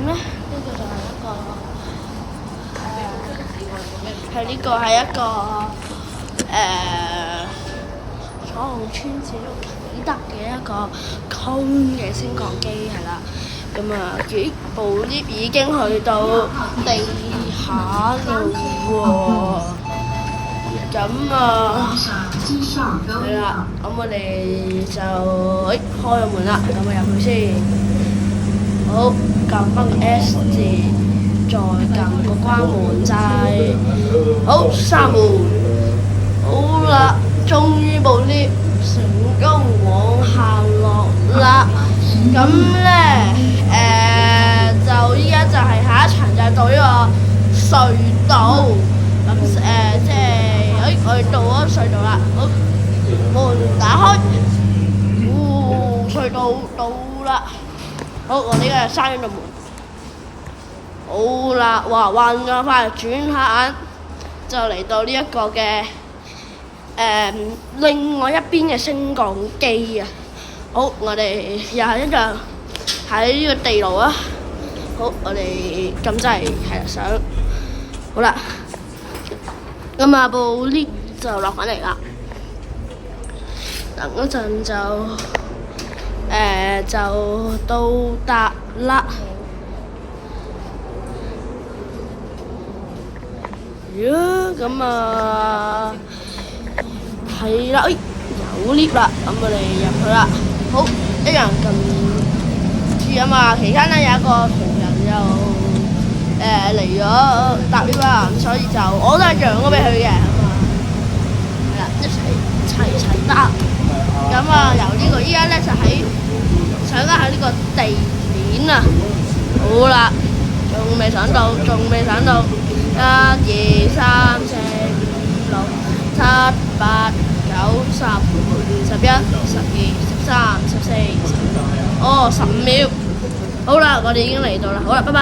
咧，呢個就係一個呢個係一個彩虹村至到啟德嘅一個空嘅升降機係啦。咁啊幾部 lift 已經去到地下度喎。咁啊係啦，咁我哋就開咗門啦，咁啊入去先。好，撳翻個 S 字，再撳個關門掣。好，閂門。好啦，終於部 lift 成功往下落啦。咁咧就依家就係下一層就係到呢個隧道。咁即係我哋到咗隧道啦。好，門打開。隧道到啦。好，我呢個閂咗道門。好啦，哇，彎咗翻嚟，轉下眼就嚟到呢一個嘅另外一邊嘅升降機啊！好，我哋又係一樣喺呢個地牢啊！好，我哋撳掣係啦，上好啦，咁啊部 lift 就落返嚟啦。等一陣就到達啦。咁啊係啦，有 lift 啦，咁我哋入去啦。好，一樣撳住啊嘛。期間咧有一個途人又嚟咗搭 lift 啦，咁所以就我都係讓咗俾佢嘅。係啦，齊搭。咁啊由呢個依家咧就上緊喺呢個地面啊。好啦，仲未上到。1、2、3、4、5、6、7、8、9、10、11、12、13、14、15。哦，15秒。好啦，我哋已經嚟到啦。好啦，拜拜。